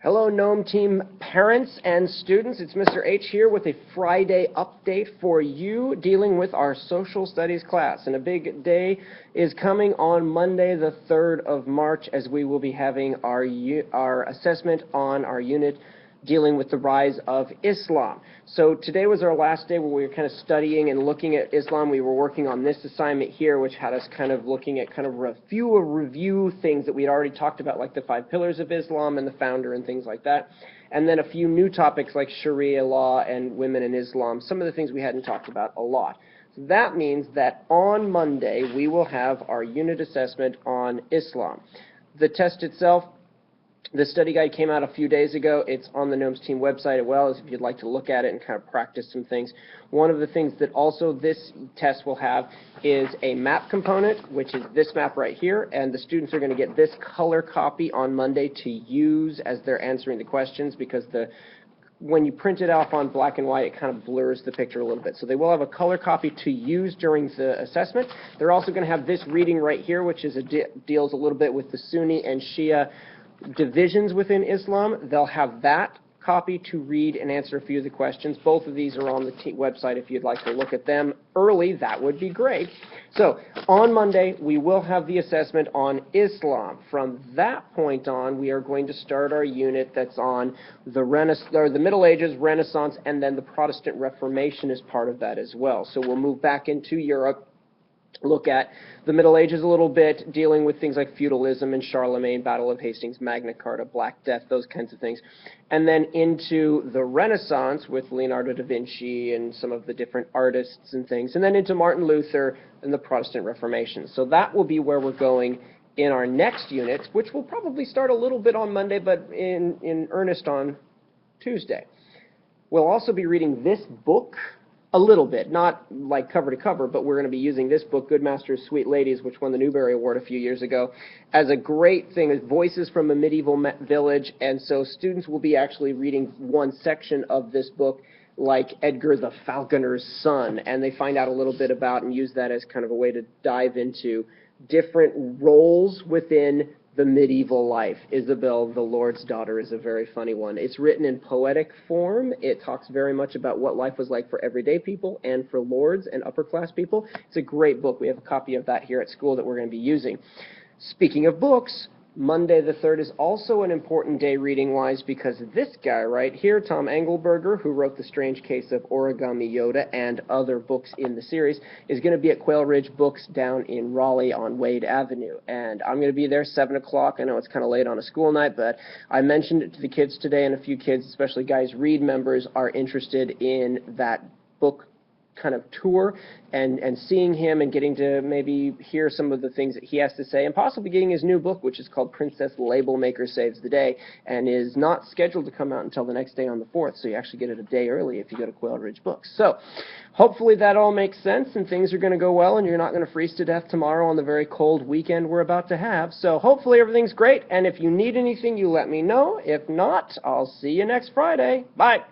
Hello, Gnome Team parents and students. It's Mr. H here with a Friday update for you dealing with our social studies class. And a big day is coming on Monday, the 3rd of March, as we will be having our assessment on our unit dealing with the rise of Islam. So today was our last day where we were kind of studying and looking at Islam. We were working on this assignment here, which had us kind of looking at kind of review things that we had already talked about, like the 5 pillars of Islam and the founder and things like that. And then a few new topics like Sharia law and women in Islam, some of the things we hadn't talked about a lot. So that means that on Monday we will have our unit assessment on Islam. The test itself, the study guide came out a few days ago. It's on the Gnomes Team website as well, as if you'd like to look at it and kind of practice some things. One of the things that also this test will have is a map component, which is this map right here, and the students are going to get this color copy on Monday to use as they're answering the questions, because when you print it off on black and white, it kind of blurs the picture a little bit. So they will have a color copy to use during the assessment. They're also going to have this reading right here, which is deals a little bit with the Sunni and Shia divisions within Islam. They'll have that copy to read and answer a few of the questions. Both of these are on the website if you'd like to look at them early. That would be great. So on Monday, we will have the assessment on Islam. From that point on, we are going to start our unit that's on the Middle Ages, Renaissance, and then the Protestant Reformation is part of that as well. So we'll move back into Europe, look at the Middle Ages a little bit, dealing with things like feudalism and Charlemagne, Battle of Hastings, Magna Carta, Black Death, those kinds of things. And then into the Renaissance with Leonardo da Vinci and some of the different artists and things. And then into Martin Luther and the Protestant Reformation. So that will be where we're going in our next unit, which will probably start a little bit on Monday, but in earnest on Tuesday. We'll also be reading this book a little bit, not like cover to cover, but we're going to be using this book, Good Masters, Sweet Ladies, which won the Newbery Award a few years ago, as a great thing, as Voices from a Medieval Village. And so students will be actually reading one section of this book, like Edgar the Falconer's Son, and they find out a little bit about and use that as kind of a way to dive into different roles within the medieval life. Isabel, the Lord's daughter, is a very funny one. It's written in poetic form. It talks very much about what life was like for everyday people and for lords and upper class people. It's a great book. We have a copy of that here at school that we're going to be using. Speaking of books, Monday the 3rd is also an important day reading-wise, because this guy right here, Tom Engelberger, who wrote The Strange Case of Origami Yoda and other books in the series, is going to be at Quail Ridge Books down in Raleigh on Wade Avenue. And I'm going to be there 7 o'clock. I know it's kind of late on a school night, but I mentioned it to the kids today, and a few kids, especially Guys Read members, are interested in that book kind of tour and seeing him and getting to maybe hear some of the things that he has to say, and possibly getting his new book, which is called Princess Label Maker Saves the Day, and is not scheduled to come out until the next day on the 4th, so you actually get it a day early if you go to Quail Ridge Books. So hopefully that all makes sense and things are going to go well and you're not going to freeze to death tomorrow on the very cold weekend we're about to have. So hopefully everything's great, and if you need anything, you let me know. If not, I'll see you next Friday. Bye.